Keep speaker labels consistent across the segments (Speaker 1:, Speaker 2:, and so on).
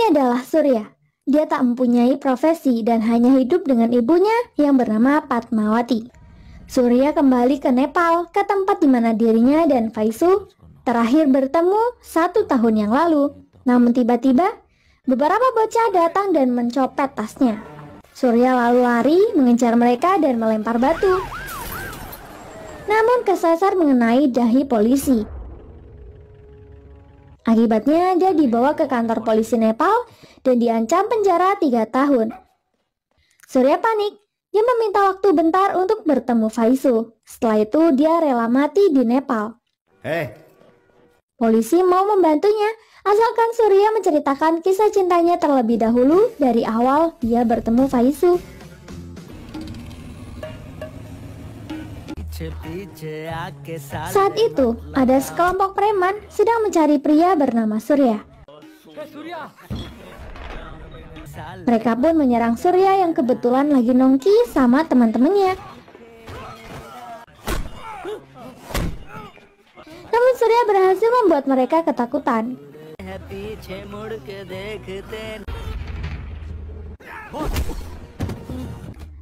Speaker 1: Ini adalah Surya. Dia tak mempunyai profesi dan hanya hidup dengan ibunya yang bernama Padmawati. Surya kembali ke Nepal, ke tempat di mana dirinya dan Faisu terakhir bertemu 1 tahun yang lalu. Namun tiba-tiba, beberapa bocah datang dan mencopet tasnya. Surya lalu lari mengejar mereka dan melempar batu. Namun kesasar mengenai dahi polisi. Akibatnya dia dibawa ke kantor polisi Nepal dan diancam penjara 3 tahun. Surya panik, dia meminta waktu bentar untuk bertemu Faisu. Setelah itu dia rela mati di Nepal. Polisi mau membantunya, asalkan Surya menceritakan kisah cintanya terlebih dahulu dari awal dia bertemu Faisu. Saat itu, ada sekelompok preman sedang mencari pria bernama Surya. Mereka pun menyerang Surya yang kebetulan lagi nongki sama teman-temannya. Namun Surya berhasil membuat mereka ketakutan.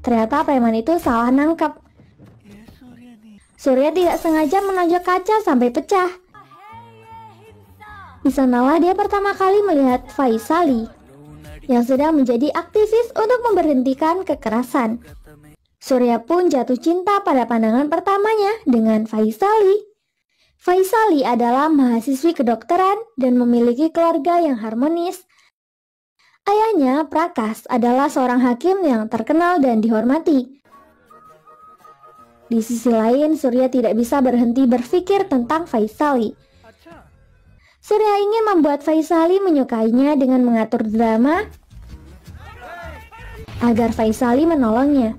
Speaker 1: Ternyata preman itu salah nangkap. Surya tidak sengaja menonjok kaca sampai pecah. Di sanalah dia pertama kali melihat Faisali yang sedang menjadi aktivis untuk memberhentikan kekerasan. Surya pun jatuh cinta pada pandangan pertamanya dengan Faisali. Faisali adalah mahasiswi kedokteran dan memiliki keluarga yang harmonis. Ayahnya, Prakas, adalah seorang hakim yang terkenal dan dihormati. Di sisi lain, Surya tidak bisa berhenti berpikir tentang Faisali. Surya ingin membuat Faisali menyukainya dengan mengatur drama agar Faisali menolongnya.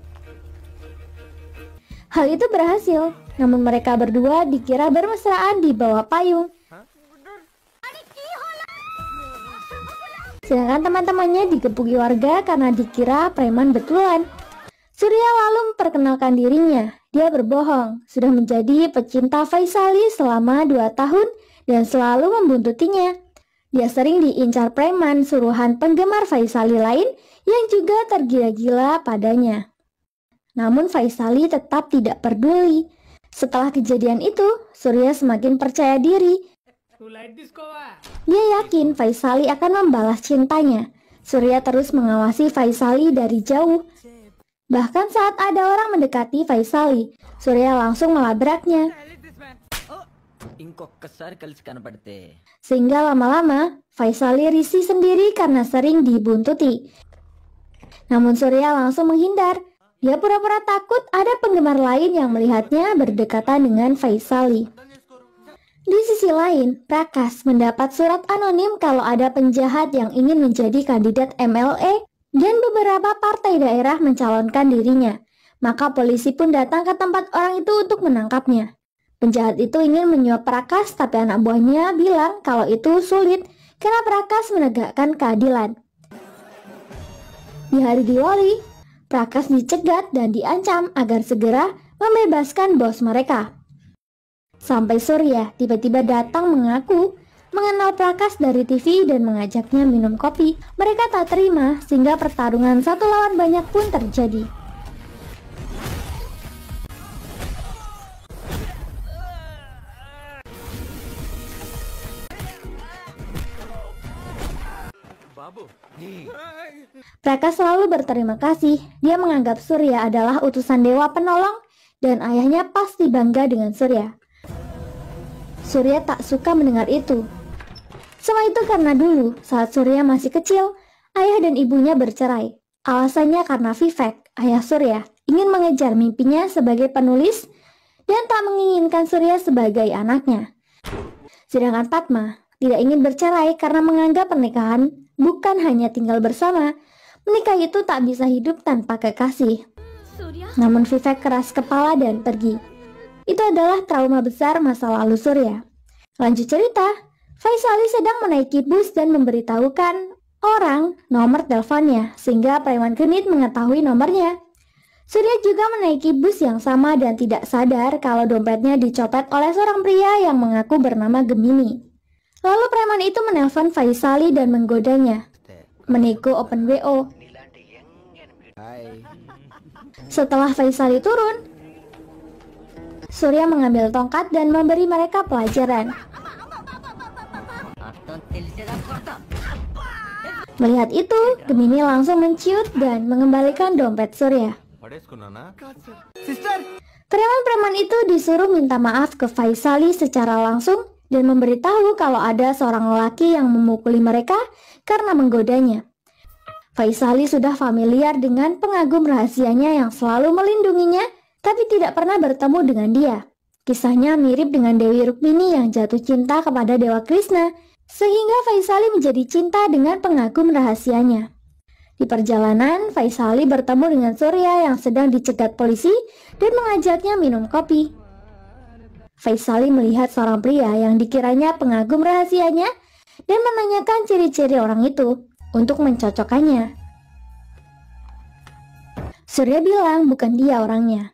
Speaker 1: Hal itu berhasil, namun mereka berdua dikira bermesraan di bawah payung. Sedangkan teman-temannya digebuki warga karena dikira preman betulan. Surya lalu memperkenalkan dirinya. Dia berbohong, sudah menjadi pecinta Faisali selama 2 tahun dan selalu membuntutinya. Dia sering diincar preman suruhan penggemar Faisali lain yang juga tergila-gila padanya. Namun Faisali tetap tidak peduli. Setelah kejadian itu, Surya semakin percaya diri. Dia yakin Faisali akan membalas cintanya. Surya terus mengawasi Faisali dari jauh. Bahkan saat ada orang mendekati Faisali, Surya langsung melabraknya. Sehingga lama-lama, Faisali risih sendiri karena sering dibuntuti. Namun Surya langsung menghindar. Dia pura-pura takut ada penggemar lain yang melihatnya berdekatan dengan Faisali. Di sisi lain, Prakas mendapat surat anonim kalau ada penjahat yang ingin menjadi kandidat MLE dan beberapa partai daerah mencalonkan dirinya. Maka polisi pun datang ke tempat orang itu untuk menangkapnya. Penjahat itu ingin menyuap Prakas, tapi anak buahnya bilang kalau itu sulit karena Prakas menegakkan keadilan. Di hari Diwali, Prakas dicegat dan diancam agar segera membebaskan bos mereka. Sampai Surya tiba-tiba datang mengaku mengenal Prakas dari TV dan mengajaknya minum kopi. Mereka tak terima sehingga pertarungan 1 lawan banyak pun terjadi. Prakas selalu berterima kasih. Dia menganggap Surya adalah utusan dewa penolong dan ayahnya pasti bangga dengan Surya. Surya tak suka mendengar itu. Semua itu karena dulu saat Surya masih kecil, ayah dan ibunya bercerai. Alasannya karena Vivek, ayah Surya, ingin mengejar mimpinya sebagai penulis dan tak menginginkan Surya sebagai anaknya. Sedangkan Padma tidak ingin bercerai karena menganggap pernikahan bukan hanya tinggal bersama. Menikah itu tak bisa hidup tanpa kekasih. Namun Vivek keras kepala dan pergi. Itu adalah trauma besar masa lalu Surya. Lanjut cerita, Faisali sedang menaiki bus dan memberitahukan orang nomor teleponnya, sehingga preman genit mengetahui nomornya. Surya juga menaiki bus yang sama dan tidak sadar kalau dompetnya dicopet oleh seorang pria yang mengaku bernama Gemini. Lalu preman itu menelpon Faisali dan menggodanya. menego Open WO. Setelah Faisali turun, Surya mengambil tongkat dan memberi mereka pelajaran. Melihat itu, Gemini langsung menciut dan mengembalikan dompet Surya. Preman-preman itu disuruh minta maaf ke Faisali secara langsung dan memberitahu kalau ada seorang lelaki yang memukuli mereka karena menggodanya. Faisali sudah familiar dengan pengagum rahasianya yang selalu melindunginya, tapi tidak pernah bertemu dengan dia. Kisahnya mirip dengan Dewi Rukmini yang jatuh cinta kepada Dewa Krishna, sehingga Faisali menjadi cinta dengan pengagum rahasianya. Di perjalanan, Faisali bertemu dengan Surya yang sedang dicegat polisi dan mengajaknya minum kopi. Faisali melihat seorang pria yang dikiranya pengagum rahasianya dan menanyakan ciri-ciri orang itu untuk mencocokkannya. Surya bilang bukan dia orangnya.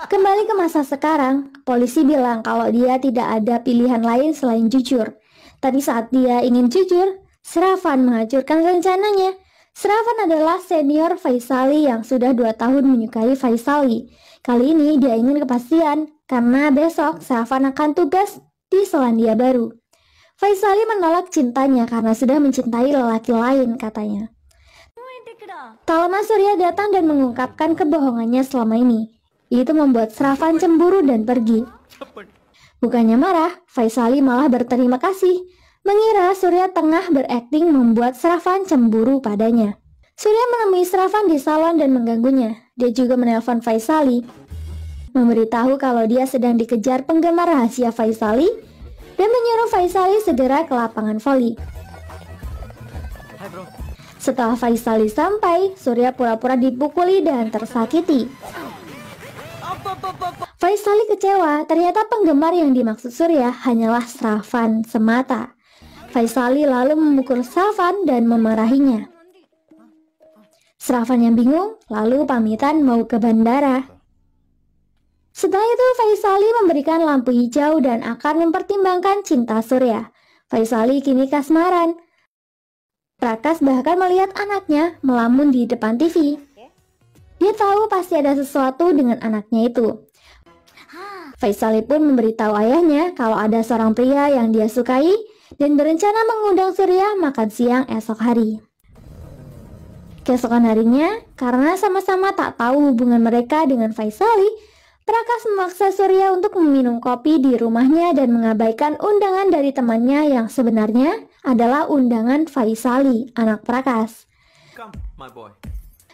Speaker 1: Kembali ke masa sekarang, polisi bilang kalau dia tidak ada pilihan lain selain jujur. Tapi saat dia ingin jujur, Sravan menghancurkan rencananya. Sravan adalah senior Faisali yang sudah 2 tahun menyukai Faisali. Kali ini dia ingin kepastian, karena besok Sravan akan tugas di Selandia Baru. Faisali menolak cintanya karena sudah mencintai lelaki lain, katanya. Tak lama Surya datang dan mengungkapkan kebohongannya selama ini. Itu membuat Sravan cemburu dan pergi. Bukannya marah, Faisali malah berterima kasih, mengira Surya tengah berakting membuat Sravan cemburu padanya. Surya menemui Sravan di salon dan mengganggunya. Dia juga menelpon Faisali, memberitahu kalau dia sedang dikejar penggemar rahasia Faisali dan menyuruh Faisali segera ke lapangan voli. Setelah Faisali sampai, Surya pura-pura dipukuli dan tersakiti. Faisali kecewa, ternyata penggemar yang dimaksud Surya hanyalah Sravan semata. Faisali lalu memukul Sravan dan memarahinya. Sravan yang bingung, lalu pamitan mau ke bandara. Setelah itu Faisali memberikan lampu hijau dan akan mempertimbangkan cinta Surya. Faisali kini kasmaran. Prakas bahkan melihat anaknya melamun di depan TV. Dia tahu pasti ada sesuatu dengan anaknya itu. Faisali pun memberitahu ayahnya kalau ada seorang pria yang dia sukai dan berencana mengundang Surya makan siang esok hari. Keesokan harinya, karena sama-sama tak tahu hubungan mereka dengan Faisali, Prakas memaksa Surya untuk meminum kopi di rumahnya dan mengabaikan undangan dari temannya yang sebenarnya adalah undangan Faisali, anak Prakas.
Speaker 2: Come, my boy.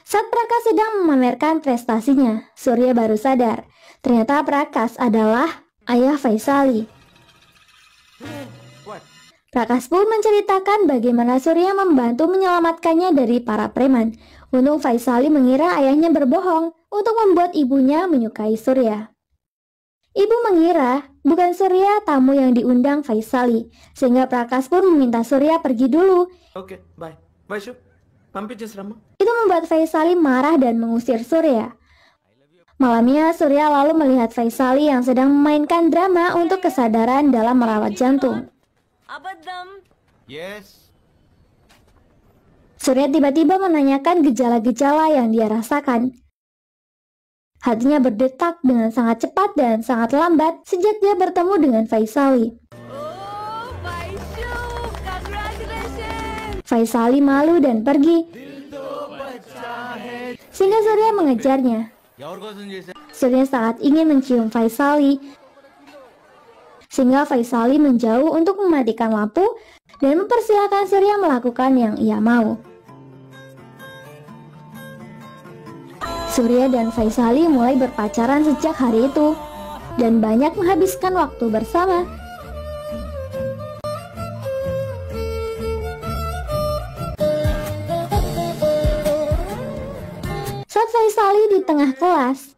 Speaker 1: Saat Prakas sedang memamerkan prestasinya, Surya baru sadar, ternyata Prakas adalah ayah Faisali. Prakas pun menceritakan bagaimana Surya membantu menyelamatkannya dari para preman. Untung Faisali mengira ayahnya berbohong untuk membuat ibunya menyukai Surya. Ibu mengira bukan Surya tamu yang diundang Faisali, sehingga Prakas pun meminta Surya pergi dulu.
Speaker 2: Oke, bye. Bye, Syuk. Mampir Jasrama.
Speaker 1: Itu membuat Faisali marah dan mengusir Surya. Malamnya Surya lalu melihat Faisali yang sedang memainkan drama untuk kesadaran dalam merawat jantung.
Speaker 2: Yes.
Speaker 1: Surya tiba-tiba menanyakan gejala-gejala yang dia rasakan. Hatinya berdetak dengan sangat cepat dan sangat lambat sejak dia bertemu dengan Faisali. Faisali malu dan pergi, sehingga Surya mengejarnya. Surya sangat ingin mencium Faisali, sehingga Faisali menjauh untuk mematikan lampu dan mempersilahkan Surya melakukan yang ia mau. Surya dan Faisali mulai berpacaran sejak hari itu dan banyak menghabiskan waktu bersama. Saat Faisali di tengah kelas,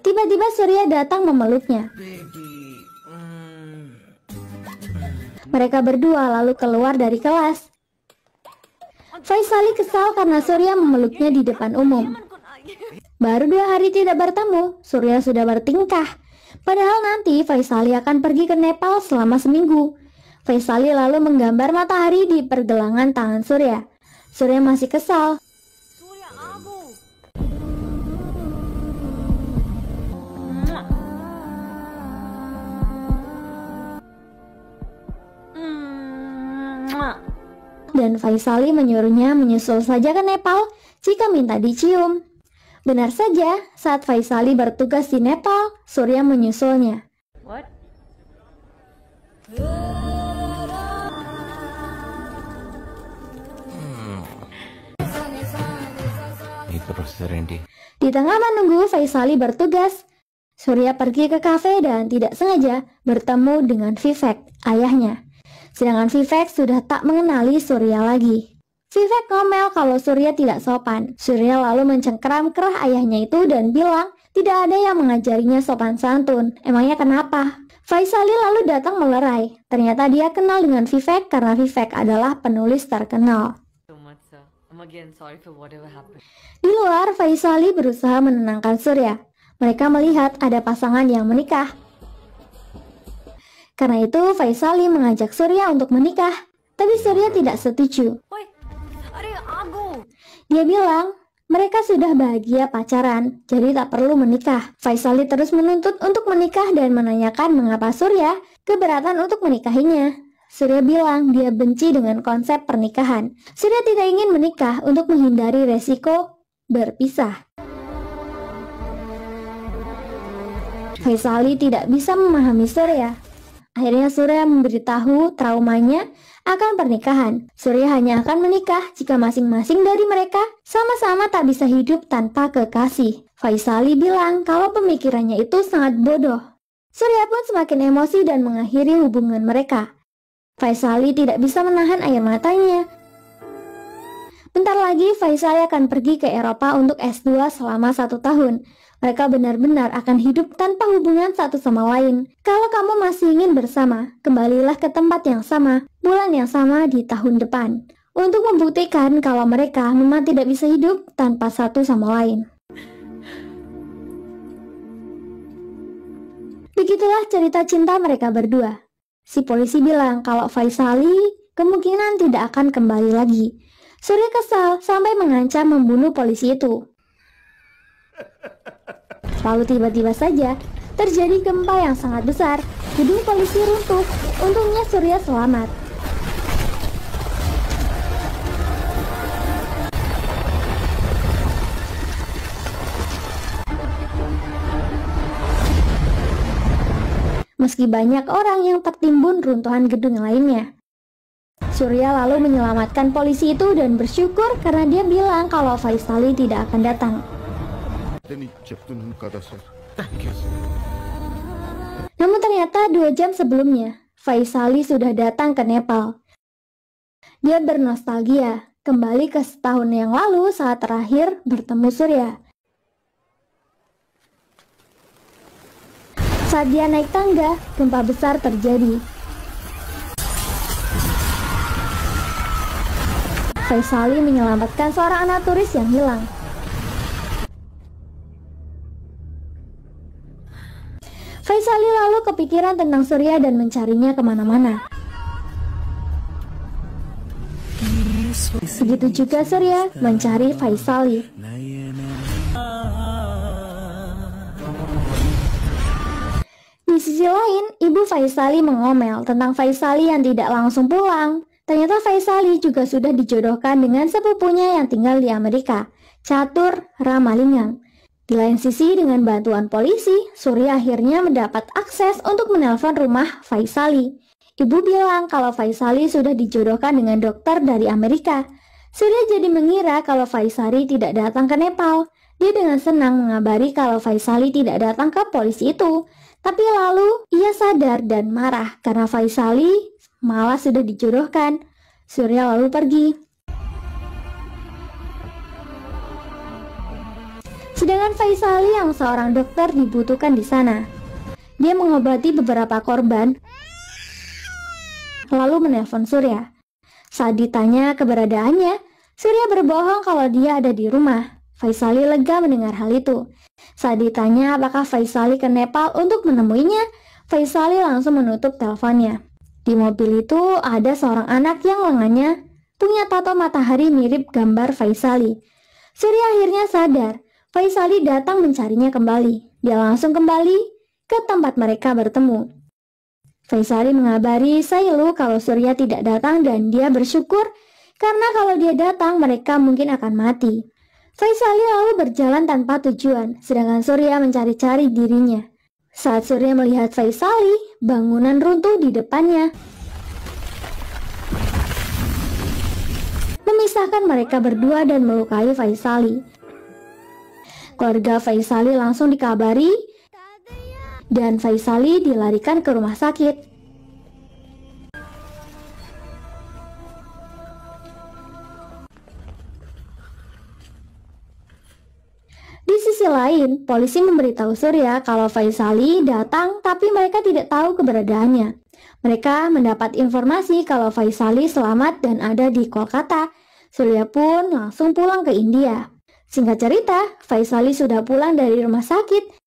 Speaker 1: tiba-tiba Surya datang memeluknya. Mereka berdua lalu keluar dari kelas. Faisali kesal karena Surya memeluknya di depan umum. Baru 2 hari tidak bertemu, Surya sudah bertingkah. Padahal nanti Faisali akan pergi ke Nepal selama seminggu. Faisali lalu menggambar matahari di pergelangan tangan Surya. Surya masih kesal. Dan Faisali menyuruhnya menyusul saja ke Nepal jika minta dicium. Benar saja, saat Faisali bertugas di Nepal, Surya menyusulnya.
Speaker 3: What?
Speaker 1: Di tengah menunggu Faisali bertugas, Surya pergi ke kafe dan tidak sengaja bertemu dengan Vivek, ayahnya. Sedangkan Vivek sudah tak mengenali Surya lagi. Vivek ngomel kalau Surya tidak sopan. Surya lalu mencengkeram kerah ayahnya itu dan bilang tidak ada yang mengajarinya sopan santun. Emangnya kenapa? Faisali lalu datang melerai. Ternyata dia kenal dengan Vivek karena Vivek adalah penulis terkenal. Di luar, Faisali berusaha menenangkan Surya. Mereka melihat ada pasangan yang menikah. Karena itu Faisali mengajak Surya untuk menikah. Tapi Surya tidak setuju. Dia bilang mereka sudah bahagia pacaran, jadi tak perlu menikah. Faisali terus menuntut untuk menikah dan menanyakan mengapa Surya keberatan untuk menikahinya. Surya bilang dia benci dengan konsep pernikahan. Surya tidak ingin menikah untuk menghindari resiko berpisah. Faisali tidak bisa memahami Surya. Akhirnya Surya memberitahu traumanya akan pernikahan. Surya hanya akan menikah jika masing-masing dari mereka sama-sama tak bisa hidup tanpa kekasih. Faisali bilang kalau pemikirannya itu sangat bodoh. Surya pun semakin emosi dan mengakhiri hubungan mereka. Faisali tidak bisa menahan air matanya. Bentar lagi Faisali akan pergi ke Eropa untuk S2 selama 1 tahun. Mereka benar-benar akan hidup tanpa hubungan satu sama lain. Kalau kamu masih ingin bersama, kembalilah ke tempat yang sama, bulan yang sama di tahun depan. Untuk membuktikan kalau mereka memang tidak bisa hidup tanpa satu sama lain. Begitulah cerita cinta mereka berdua. Si polisi bilang kalau Faisali kemungkinan tidak akan kembali lagi. Surya kesal sampai mengancam membunuh polisi itu. Lalu tiba-tiba saja terjadi gempa yang sangat besar. Gedung polisi runtuh. Untungnya Surya selamat. Meski banyak orang yang tertimbun runtuhan gedung lainnya. Surya lalu menyelamatkan polisi itu dan bersyukur karena dia bilang kalau Faisali tidak akan datang. Namun ternyata 2 jam sebelumnya, Faisali sudah datang ke Nepal. Dia bernostalgia, kembali ke setahun yang lalu saat terakhir bertemu Surya. Saat dia naik tangga, gempa besar terjadi. Faisali menyelamatkan seorang anak turis yang hilang. Faisali lalu kepikiran tentang Surya dan mencarinya kemana-mana. Begitu juga Surya mencari Faisali. Di sisi lain, ibu Faisali mengomel tentang Faisali yang tidak langsung pulang. Ternyata Faisali juga sudah dijodohkan dengan sepupunya yang tinggal di Amerika, Catur Ramalingam. Di lain sisi, dengan bantuan polisi, Surya akhirnya mendapat akses untuk menelpon rumah Faisali. Ibu bilang kalau Faisali sudah dijodohkan dengan dokter dari Amerika. Surya jadi mengira kalau Faisali tidak datang ke Nepal. Dia dengan senang mengabari kalau Faisali tidak datang ke polisi itu. Tapi lalu ia sadar dan marah karena Faisali malah sudah dijodohkan. Surya lalu pergi. Sedangkan Faisali yang seorang dokter dibutuhkan di sana. Dia mengobati beberapa korban, lalu menelpon Surya. Saat ditanya keberadaannya, Surya berbohong kalau dia ada di rumah. Faisali lega mendengar hal itu. Saat ditanya apakah Faisali ke Nepal untuk menemuinya, Faisali langsung menutup teleponnya. Di mobil itu ada seorang anak yang lengannya punya tato matahari mirip gambar Faisali. Surya akhirnya sadar. Faisali datang mencarinya kembali. Dia langsung kembali ke tempat mereka bertemu. Faisali mengabari Sailu kalau Surya tidak datang dan dia bersyukur karena kalau dia datang mereka mungkin akan mati. Faisali lalu berjalan tanpa tujuan, sedangkan Surya mencari-cari dirinya. Saat Surya melihat Faisali, bangunan runtuh di depannya, memisahkan mereka berdua dan melukai Faisali. Keluarga Faisali langsung dikabari dan Faisali dilarikan ke rumah sakit. Di sisi lain, polisi memberitahu Surya kalau Faisali datang tapi mereka tidak tahu keberadaannya. Mereka mendapat informasi kalau Faisali selamat dan ada di Kolkata. Surya pun langsung pulang ke India. Singkat cerita, Faisali sudah pulang dari rumah sakit.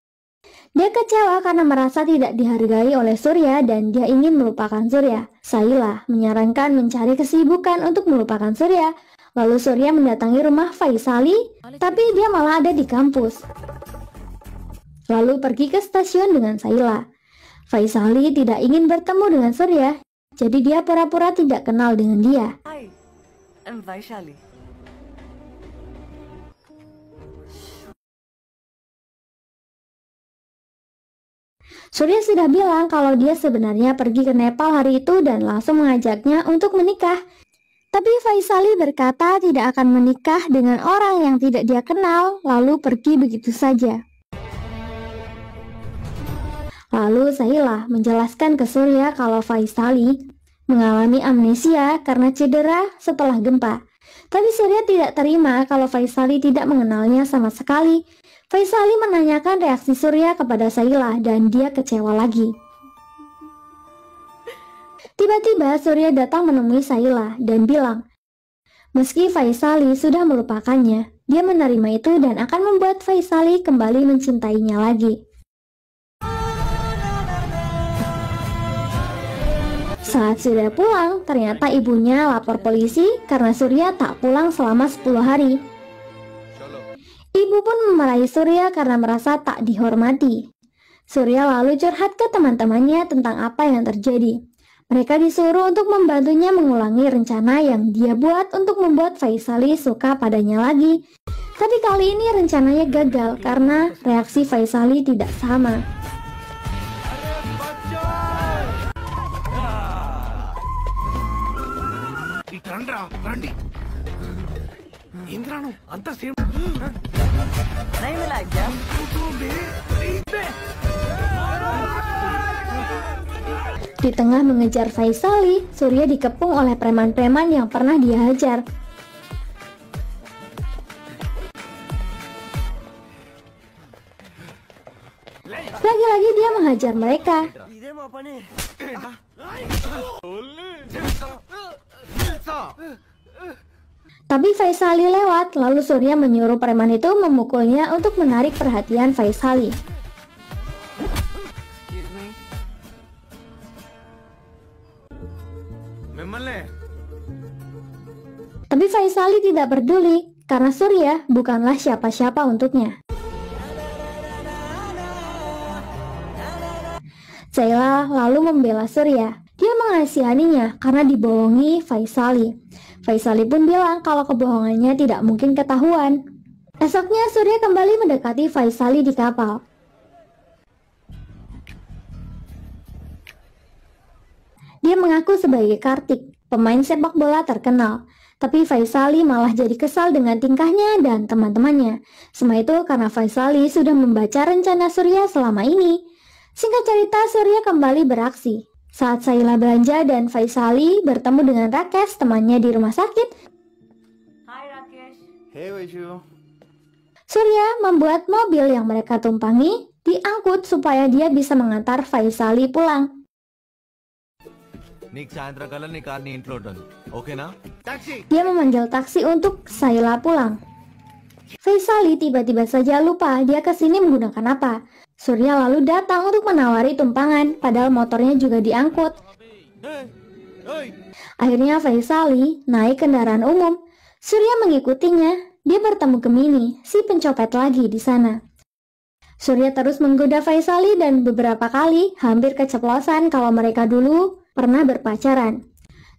Speaker 1: Dia kecewa karena merasa tidak dihargai oleh Surya dan dia ingin melupakan Surya. Saila menyarankan mencari kesibukan untuk melupakan Surya. Lalu Surya mendatangi rumah Faisali, tapi dia malah ada di kampus. Lalu pergi ke stasiun dengan Saila. Faisali tidak ingin bertemu dengan Surya, jadi dia pura-pura tidak kenal dengan dia.
Speaker 3: Hi, I'm Vaishali.
Speaker 1: Surya sudah bilang kalau dia sebenarnya pergi ke Nepal hari itu dan langsung mengajaknya untuk menikah. Tapi Faisali berkata tidak akan menikah dengan orang yang tidak dia kenal, lalu pergi begitu saja. Lalu Saila menjelaskan ke Surya kalau Faisali mengalami amnesia karena cedera setelah gempa. Tapi Surya tidak terima kalau Faisali tidak mengenalnya sama sekali. Faisali menanyakan reaksi Surya kepada Saila dan dia kecewa lagi. Tiba-tiba Surya datang menemui Saila dan bilang, meski Faisali sudah melupakannya, dia menerima itu dan akan membuat Faisali kembali mencintainya lagi. Saat Surya pulang, ternyata ibunya lapor polisi karena Surya tak pulang selama 10 hari. Ibu pun memarahi Surya karena merasa tak dihormati. Surya lalu curhat ke teman-temannya tentang apa yang terjadi. Mereka disuruh untuk membantunya mengulangi rencana yang dia buat untuk membuat Faisali suka padanya lagi. Tapi kali ini rencananya gagal karena reaksi Faisali tidak sama.
Speaker 3: नहीं मिला क्या?
Speaker 1: Di tengah mengejar Faisali, Surya dikepung oleh preman-preman yang pernah dia hajar. Lagi-lagi dia menghajar mereka. Tapi Faisali lewat, lalu Surya menyuruh preman itu memukulnya untuk menarik perhatian Faisali. Tapi Faisali tidak peduli karena Surya bukanlah siapa-siapa untuknya. Saila lalu membela Surya. Dia mengasihaninya karena dibohongi Faisali. Faisali pun bilang kalau kebohongannya tidak mungkin ketahuan. Esoknya Surya kembali mendekati Faisali di kapal. Dia mengaku sebagai Kartik, pemain sepak bola terkenal. Tapi Faisali malah jadi kesal dengan tingkahnya dan teman-temannya. Semua itu karena Faisali sudah membaca rencana Surya selama ini. Singkat cerita, Surya kembali beraksi. Saat Saila belanja dan Faisali bertemu dengan Rakesh, temannya di rumah sakit.
Speaker 3: Hi Rakesh.
Speaker 4: Hey Vaishu.
Speaker 1: Surya membuat mobil yang mereka tumpangi diangkut supaya dia bisa mengantar Faisali pulang.
Speaker 4: నీకు సాయంత్రం నీ కార్ నీ ఇంట్లో ఉంటుంది ఓకేనా taxi
Speaker 1: Dia memanggil taksi untuk Saila pulang. Faisali tiba-tiba saja lupa dia kesini menggunakan apa. Surya lalu datang untuk menawari tumpangan, padahal motornya juga diangkut.
Speaker 4: Hey, hey.
Speaker 1: Akhirnya Faisali naik kendaraan umum. Surya mengikutinya. Dia bertemu Gemini, si pencopet lagi di sana. Surya terus menggoda Faisali dan beberapa kali hampir keceplosan kalau mereka dulu pernah berpacaran.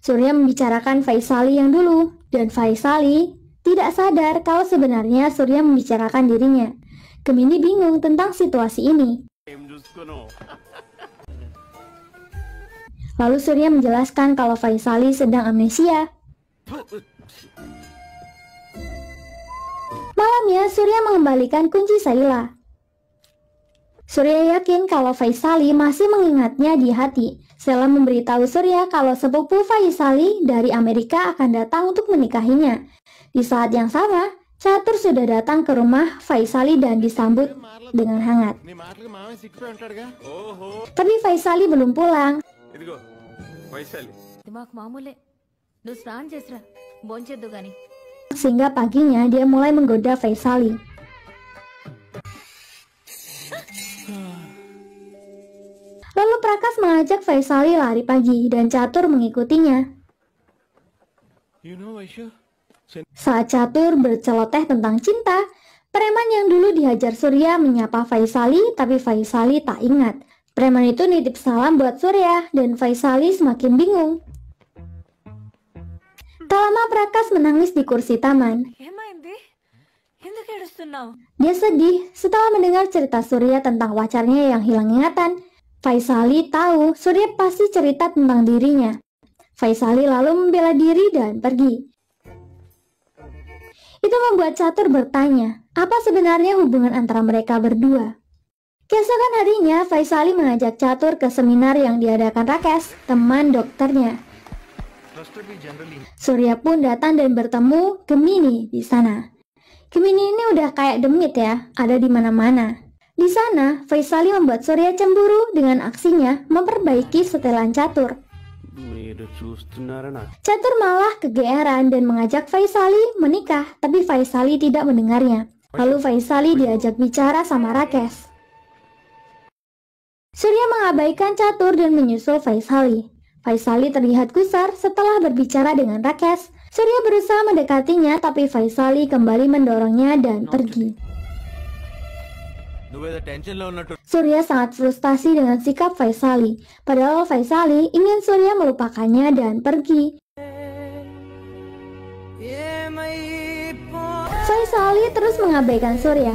Speaker 1: Surya membicarakan Faisali yang dulu, dan Faisali tidak sadar kalau sebenarnya Surya membicarakan dirinya. Gemini bingung tentang situasi ini. Lalu Surya menjelaskan kalau Faisali sedang amnesia. Malamnya Surya mengembalikan kunci Saila. Surya yakin kalau Faisali masih mengingatnya di hati. Saila memberitahu Surya kalau sepupu Faisali dari Amerika akan datang untuk menikahinya. Di saat yang sama, Catur sudah datang ke rumah Faisali dan disambut dengan hangat. Tapi Faisali belum pulang.
Speaker 2: ఇదిగో వైశాలి
Speaker 5: మాకు మామూలే నువ్వు స్నానం చేసిరా భోంచేద్దు గాని
Speaker 1: Sehingga paginya dia mulai menggoda Faisali. Lalu Prakas mengajak Faisali lari pagi dan Catur mengikutinya.
Speaker 4: You know, Aisha,
Speaker 1: Saat Catur berceloteh tentang cinta, preman yang dulu dihajar Surya menyapa Faisali, tapi Faisali tak ingat. Preman itu nitip salam buat Surya dan Faisali semakin bingung. Tak lama Prakas menangis di kursi taman.
Speaker 3: ఏమైంది ఎందుకు ఏడుస్తున్నావు
Speaker 1: Dia sedih setelah mendengar cerita Surya tentang pacarnya yang hilang ingatan. Faisali tahu Surya pasti cerita tentang dirinya. Faisali lalu membela diri dan pergi. Itu membuat Catur bertanya, apa sebenarnya hubungan antara mereka berdua? Keesokan harinya, Faisali mengajak Catur ke seminar yang diadakan Rakesh, teman dokternya. Surya pun datang dan bertemu Gemini di sana. Gemini ini udah kayak demit ya, ada di mana-mana. Di sana, Faisali membuat Surya cemburu dengan aksinya memperbaiki setelan Catur. Catur malah kegeeran dan mengajak Faisali menikah, tapi Faisali tidak mendengarnya. Lalu Faisali diajak bicara sama Rakesh. Surya mengabaikan Catur dan menyusul Faisali. Faisali terlihat gusar setelah berbicara dengan Rakesh. Surya berusaha mendekatinya, tapi Faisali kembali mendorongnya dan pergi.
Speaker 4: నువ్వేదో టెన్షన్లో ఉన్నట్టు
Speaker 1: Surya sangat frustasi dengan sikap Faisali. Padahal Faisali ingin Surya melupakannya dan pergi. Faisali terus mengabaikan Surya.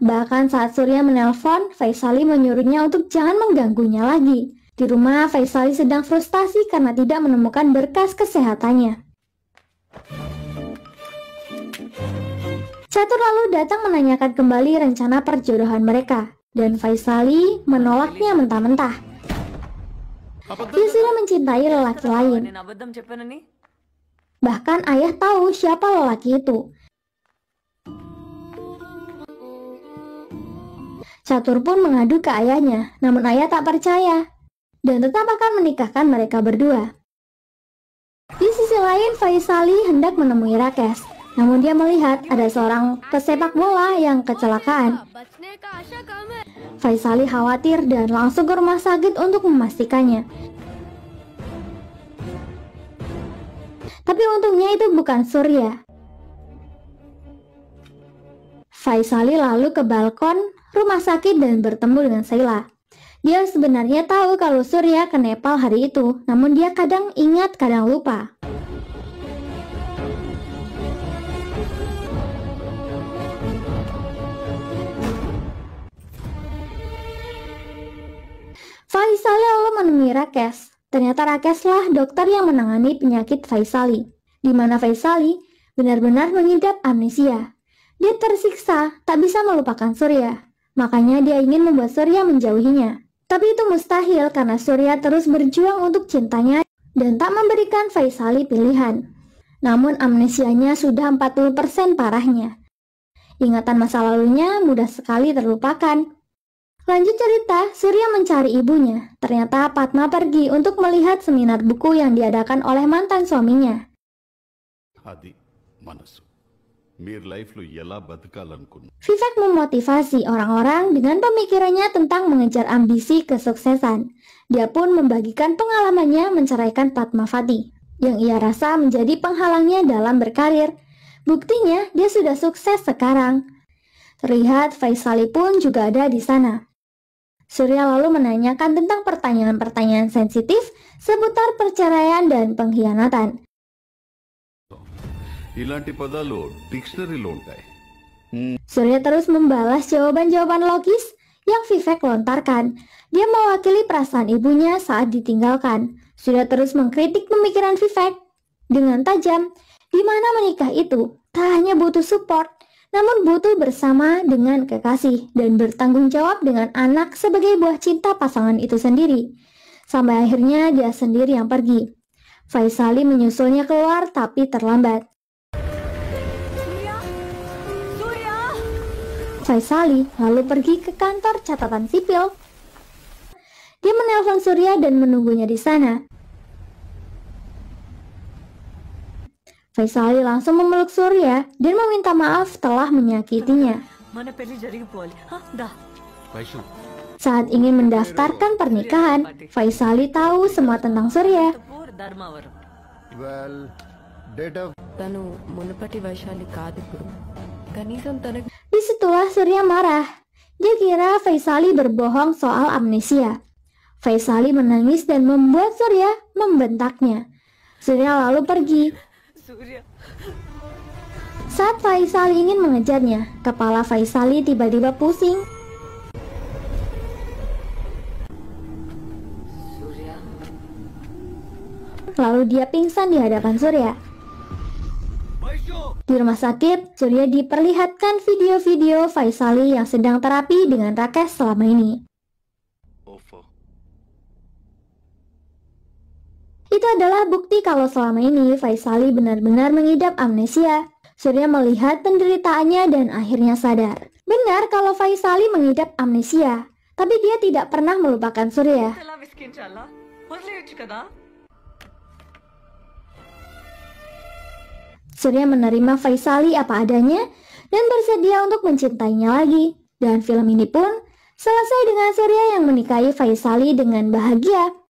Speaker 1: Bahkan saat Surya menelpon, Faisali menyuruhnya untuk jangan mengganggunya lagi. Di rumah, Faisali sedang frustasi karena tidak menemukan berkas kesehatannya. Catur lalu datang menanyakan kembali rencana perjodohan mereka, dan Faisali menolaknya mentah-mentah. Dia sudah mencintai lelaki lain.
Speaker 3: నేను అబద్ధం చెప్పానని
Speaker 1: Bahkan ayah tahu siapa lelaki itu. Catur pun mengadu ke ayahnya, namun ayah tak percaya dan tetap akan menikahkan mereka berdua. Di sisi lain, Faisali hendak menemui Rakesh, namun dia melihat ada seorang pesepak bola yang kecelakaan. Faisali khawatir dan langsung ke rumah sakit untuk memastikannya. Tapi untungnya itu bukan Surya. Faisali lalu ke balkon rumah sakit dan bertemu dengan Saila. Dia sebenarnya tahu kalau Surya ke Nepal hari itu, namun dia kadang ingat, kadang lupa. Faisali lalu menemui Rakesh. Ternyata Rakesh lah dokter yang menangani penyakit Faisali, di mana Faisali benar-benar mengidap amnesia. Dia tersiksa, tak bisa melupakan Surya. Makanya dia ingin membuat Surya menjauhinya. Tapi itu mustahil karena Surya terus berjuang untuk cintanya dan tak memberikan Faisali pilihan. Namun amnesianya sudah 40% parahnya. Ingatan masa lalunya mudah sekali terlupakan. Lanjut cerita, Surya mencari ibunya. Ternyata Padma pergi untuk melihat seminar buku yang diadakan oleh mantan suaminya.
Speaker 6: అది మనసు మీరు లైఫ్లో ఎలా బతకాలనుకున్నారు?
Speaker 1: Vivek memotivasi orang-orang dengan pemikirannya tentang mengejar ambisi kesuksesan. Dia pun membagikan pengalamannya menceraikan Padmavati, yang ia rasa menjadi penghalangnya dalam berkarir. Buktinya, dia sudah sukses sekarang. Terlihat Faisali pun juga ada di sana. Surya lalu menanyakan tentang pertanyaan-pertanyaan sensitif seputar perceraian dan pengkhianatan.
Speaker 6: ఇలాంటి పదాలు డిక్షనరీలో ఉంటాయి.
Speaker 1: Surya terus membalas jawaban-jawaban logis yang Vivek lontarkan. Dia mewakili perasaan ibunya saat ditinggalkan. Surya terus mengkritik pemikiran Vivek dengan tajam, di mana menikah itu tak hanya butuh support, namun butuh bersama dengan kekasih dan bertanggung jawab dengan anak sebagai buah cinta pasangan itu sendiri. Sampai akhirnya dia sendiri yang pergi. Faisali menyusulnya keluar tapi terlambat.
Speaker 3: Surya!
Speaker 1: Faisali lalu pergi ke kantor catatan sipil. Dia menelpon Surya dan menunggunya di sana. Faisali langsung memeluk Surya dan meminta maaf telah menyakitinya.
Speaker 3: Mana peli జరిగిపోవాలి. Dah.
Speaker 4: Vaishu
Speaker 1: Saat ingin mendaftarkan pernikahan, Faisali tahu semua tentang Surya.
Speaker 3: Pur Dharmavaram.
Speaker 6: Well date of
Speaker 5: తను మునుపటి వైశాలి కాదు ఇప్పుడు. కనీసం తనకు
Speaker 1: Disitulah Surya marah. Dia kira Faisali berbohong soal amnesia. Faisali menangis dan membuat Surya membentaknya. Surya lalu pergi.
Speaker 3: Surya.
Speaker 1: Saat Faisali ingin mengejarnya, kepala Faisali tiba-tiba pusing.
Speaker 3: Surya.
Speaker 1: Lalu dia pingsan di hadapan Surya. Di rumah sakit, Surya diperlihatkan video-video Faisali yang sedang terapi dengan Rakesh selama ini. Itu adalah bukti kalau selama ini Faisali benar-benar mengidap amnesia. Surya melihat penderitaannya dan akhirnya sadar. Benar kalau Faisali mengidap amnesia, tapi dia tidak pernah melupakan Surya.
Speaker 3: ఎలా విసికించాలా? వదిలేయొచ్చు కదా?
Speaker 1: Surya menerima Faisali apa adanya dan bersedia untuk mencintainya lagi. Dan film ini pun selesai dengan Surya yang menikahi Faisali dengan bahagia.